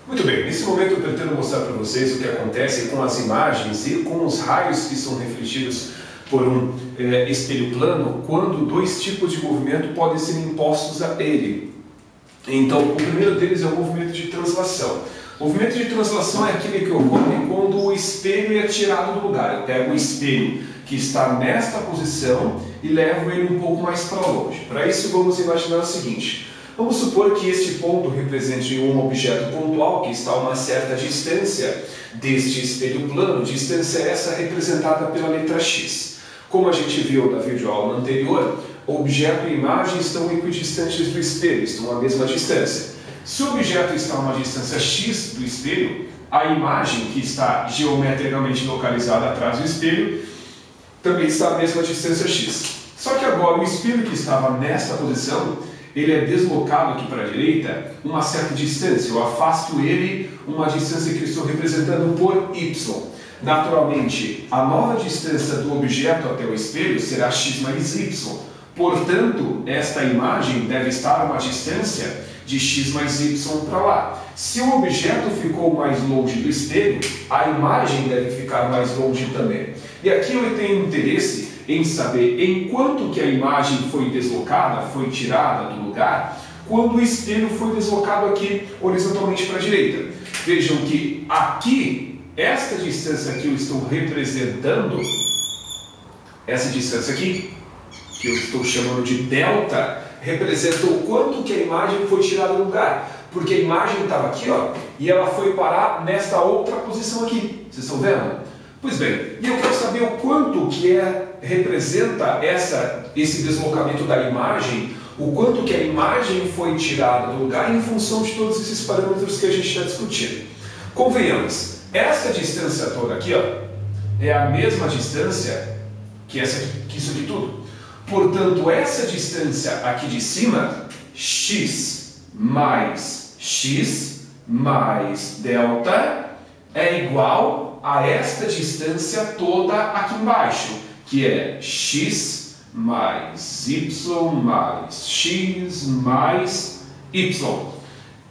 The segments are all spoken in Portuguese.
Muito bem, nesse momento eu pretendo mostrar para vocês o que acontece com as imagens e com os raios que são refletidos por um espelho plano quando dois tipos de movimento podem ser impostos a ele. Então, o primeiro deles é o movimento de translação. O movimento de translação é aquele que ocorre quando o espelho é tirado do lugar. Eu pego o espelho que está nesta posição e levo ele um pouco mais para longe. Para isso, vamos imaginar o seguinte. Vamos supor que este ponto represente um objeto pontual que está a uma certa distância deste espelho plano. Distância essa representada pela letra X. Como a gente viu na videoaula anterior, o objeto e a imagem estão equidistantes do espelho, estão à mesma distância. Se o objeto está a uma distância x do espelho, a imagem que está geometricamente localizada atrás do espelho também está à mesma distância x. Só que agora o espelho que estava nesta posição, ele é deslocado aqui para a direita uma certa distância. Eu afasto ele uma distância que eu estou representando por y. Naturalmente, a nova distância do objeto até o espelho será x mais y. Portanto, esta imagem deve estar a uma distância de x mais y para lá. Se o objeto ficou mais longe do espelho, a imagem deve ficar mais longe também. E aqui eu tenho interesse em saber em quanto que a imagem foi deslocada, foi tirada do lugar, quando o espelho foi deslocado aqui horizontalmente para a direita. Vejam que aqui, esta distância que eu estou representando, essa distância aqui, que eu estou chamando de delta, representa o quanto que a imagem foi tirada do lugar. Porque a imagem estava aqui, ó, e ela foi parar nesta outra posição aqui. Vocês estão vendo? Pois bem, e eu quero saber o quanto que representa esse deslocamento da imagem, o quanto que a imagem foi tirada do lugar em função de todos esses parâmetros que a gente está discutindo. Convenhamos, essa distância toda aqui, ó, é a mesma distância que isso aqui tudo. Portanto, essa distância aqui de cima, x mais delta, é igual a esta distância toda aqui embaixo, que é x mais y mais x mais y.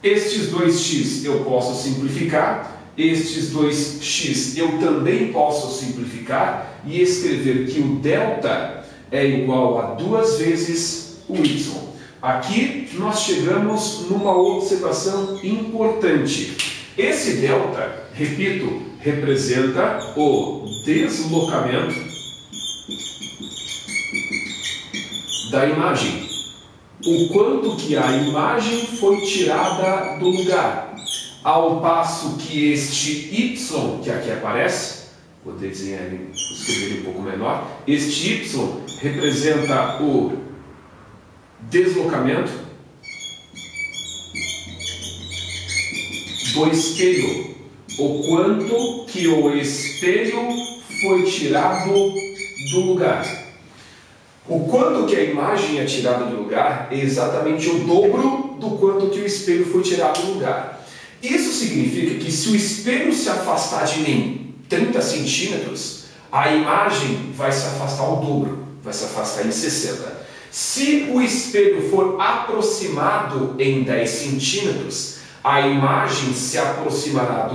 Estes dois x eu posso simplificar, estes dois x eu também posso simplificar e escrever que o delta é igual a 2 vezes o y. Aqui nós chegamos numa observação importante. Esse delta, repito, representa o deslocamento da imagem. O quanto que a imagem foi tirada do lugar. Ao passo que este y, que aqui aparece, vou desenhar ele, escrever ele um pouco menor, este y representa o deslocamento do espelho. O quanto que o espelho foi tirado do lugar. O quanto que a imagem é tirada do lugar é exatamente o dobro do quanto que o espelho foi tirado do lugar. Isso significa que se o espelho se afastar de mim 30 centímetros, a imagem vai se afastar ao dobro, vai se afastar em 60. Se o espelho for aproximado em 10 centímetros, a imagem se aproximará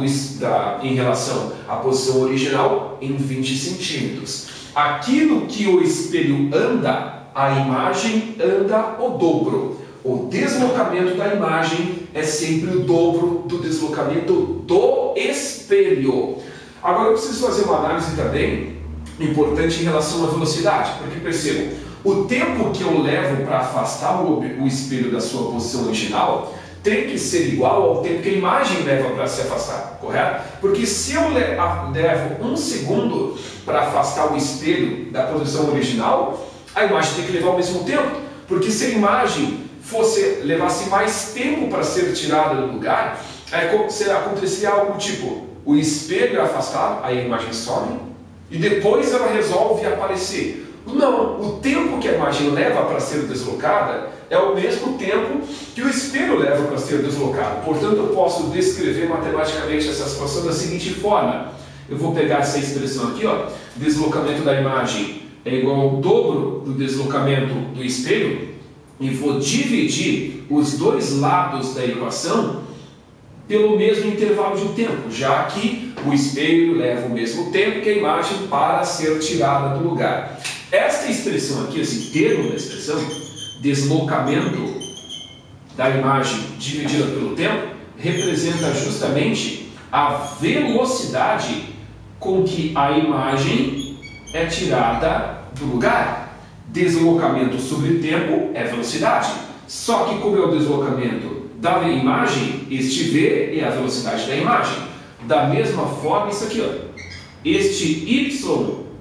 em relação à posição original em 20 centímetros. Aquilo que o espelho anda, a imagem anda o dobro. O deslocamento da imagem é sempre o dobro do deslocamento do espelho. Agora eu preciso fazer uma análise também importante em relação à velocidade, porque percebam, o tempo que eu levo para afastar o espelho da sua posição original tem que ser igual ao tempo que a imagem leva para se afastar, correto? Porque se eu levo 1 segundo para afastar o espelho da posição original, a imagem tem que levar o mesmo tempo, porque se a imagem levasse mais tempo para ser tirada do lugar, aconteceria algo tipo, o espelho é afastado, aí a imagem some, e depois ela resolve aparecer. Não, o tempo que a imagem leva para ser deslocada é o mesmo tempo que o espelho leva para ser deslocado. Portanto, eu posso descrever matematicamente essa situação da seguinte forma. Eu vou pegar essa expressão aqui, ó, deslocamento da imagem é igual ao dobro do deslocamento do espelho, e vou dividir os dois lados da equação pelo mesmo intervalo de tempo, já que o espelho leva o mesmo tempo que a imagem para ser tirada do lugar. Esta expressão aqui, esse termo da expressão, deslocamento da imagem dividida pelo tempo, representa justamente a velocidade com que a imagem é tirada do lugar. Deslocamento sobre tempo é velocidade. Só que como é o deslocamento da imagem, este v é a velocidade da imagem. Da mesma forma, isso aqui, ó. Este y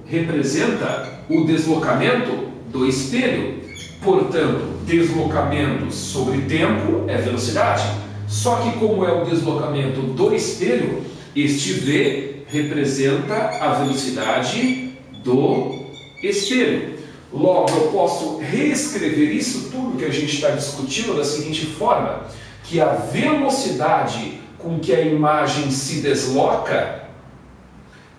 representa o deslocamento do espelho. Portanto, deslocamento sobre tempo é velocidade. Só que como é o deslocamento do espelho, este v representa a velocidade do espelho. Logo, eu posso reescrever isso tudo que a gente está discutindo da seguinte forma, que a velocidade com que a imagem se desloca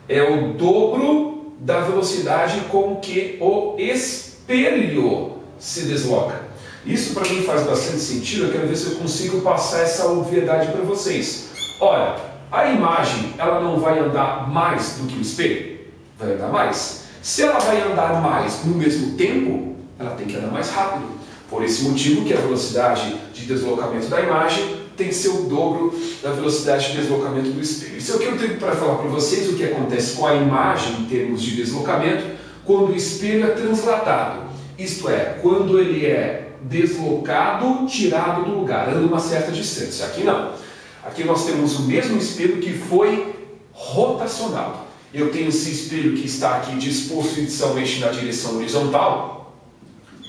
é o dobro da velocidade com que o espelho se desloca. Isso para mim faz bastante sentido, eu quero ver se eu consigo passar essa obviedade para vocês. Olha, a imagem ela não vai andar mais do que o espelho? Vai andar mais. Se ela vai andar mais no mesmo tempo, ela tem que andar mais rápido. Por esse motivo que a velocidade de deslocamento da imagem tem que ser o dobro da velocidade de deslocamento do espelho. Isso é o que eu tenho para falar para vocês, o que acontece com a imagem em termos de deslocamento quando o espelho é translatado. Isto é, quando ele é deslocado, tirado do lugar, anda uma certa distância. Aqui não. Aqui nós temos o mesmo espelho que foi rotacionado. Eu tenho esse espelho que está aqui disposto inicialmente na direção horizontal,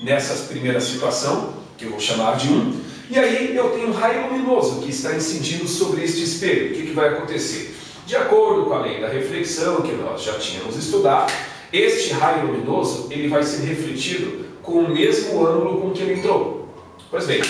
nessa primeira situação, que eu vou chamar de 1, e aí eu tenho um raio luminoso que está incidindo sobre este espelho. O que vai acontecer? De acordo com a lei da reflexão, que nós já tínhamos estudado, este raio luminoso ele vai ser refletido com o mesmo ângulo com que ele entrou. Pois bem,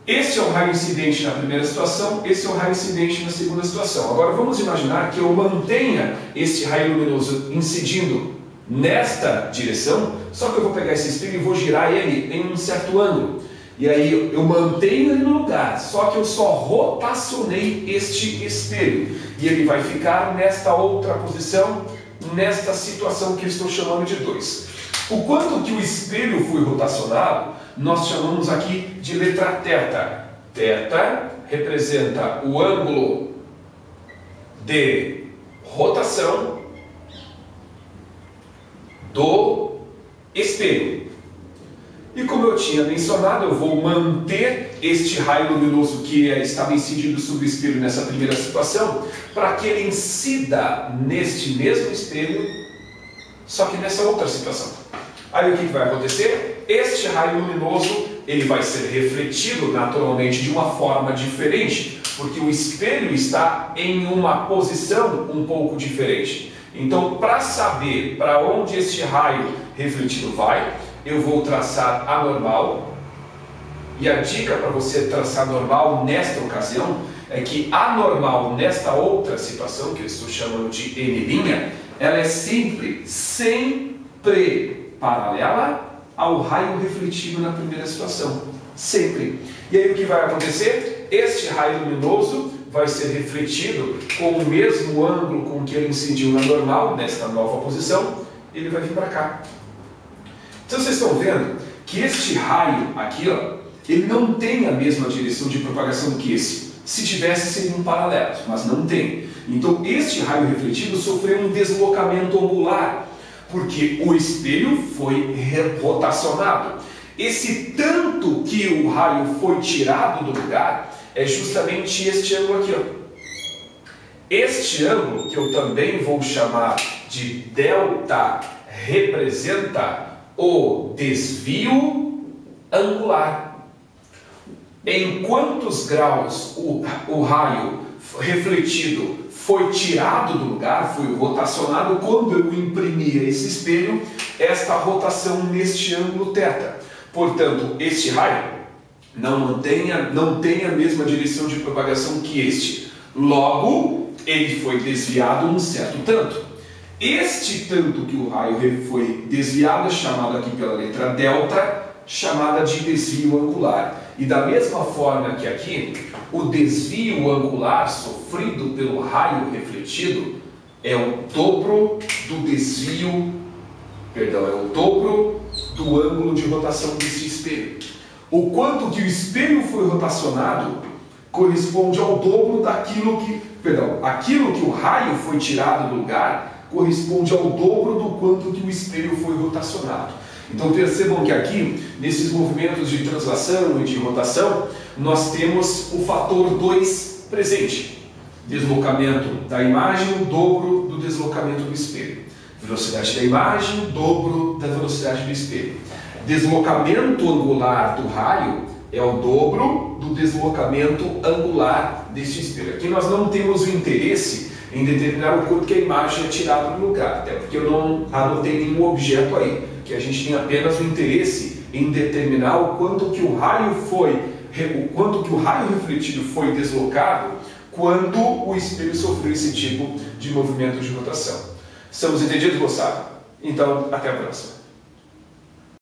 este é o raio incidente na primeira situação, esse é o raio incidente na segunda situação. Agora vamos imaginar que eu mantenha este raio luminoso incidindo nesta direção, só que eu vou pegar esse espelho e vou girar ele em um certo ângulo. E aí eu mantenho ele no lugar, só que eu só rotacionei este espelho. E ele vai ficar nesta outra posição, nesta situação que eu estou chamando de 2. O quanto que o espelho foi rotacionado, nós chamamos aqui de letra θ. Θ representa o ângulo de rotação do espelho. E como eu tinha mencionado, eu vou manter este raio luminoso que estava incidindo sobre o espelho nessa primeira situação, para que ele incida neste mesmo espelho, só que nessa outra situação. Aí o que vai acontecer? Este raio luminoso ele vai ser refletido naturalmente de uma forma diferente, porque o espelho está em uma posição um pouco diferente. Então, para saber para onde este raio refletido vai, eu vou traçar a normal. E a dica para você traçar normal nesta ocasião é que a normal nesta outra situação, que eu estou chamando de N', ela é sempre paralela ao raio refletido na primeira situação. Sempre. E aí o que vai acontecer? Este raio luminoso vai ser refletido com o mesmo ângulo com que ele incidiu na normal, nesta nova posição, ele vai vir para cá. Então vocês estão vendo que este raio aqui, ó, ele não tem a mesma direção de propagação que esse. Se tivesse, seriam paralelos, mas não tem. Então este raio refletido sofreu um deslocamento angular, porque o espelho foi rotacionado. Esse tanto que o raio foi tirado do lugar é justamente este ângulo aqui, ó. Este ângulo, que eu também vou chamar de delta, representa o desvio angular. Em quantos graus o raio refletido foi tirado do lugar, foi rotacionado, quando eu imprimia esse espelho, esta rotação neste ângulo θ. Portanto, este raio não tem a mesma direção de propagação que este. Logo, ele foi desviado um certo tanto. Este tanto que o raio foi desviado é chamado aqui pela letra delta, chamada de desvio angular. E da mesma forma que aqui, o desvio angular sofrido pelo raio refletido é o dobro do desvio, perdão, é o dobro do ângulo de rotação desse espelho. O quanto que o espelho foi rotacionado corresponde ao dobro daquilo que, aquilo que o raio foi tirado do lugar corresponde ao dobro do quanto que o espelho foi rotacionado. Então percebam que aqui, nesses movimentos de translação e de rotação, nós temos o fator 2 presente. Deslocamento da imagem, o dobro do deslocamento do espelho. Velocidade da imagem, o dobro da velocidade do espelho. Deslocamento angular do raio é o dobro do deslocamento angular deste espelho. Aqui nós não temos o interesse em determinar o quanto que a imagem é tirada do lugar, até porque eu não anotei nenhum objeto aí, que a gente tem apenas o interesse em determinar o quanto que o raio refletido foi deslocado quando o espelho sofreu esse tipo de movimento de rotação. Estamos entendidos, moçada? Então, até a próxima.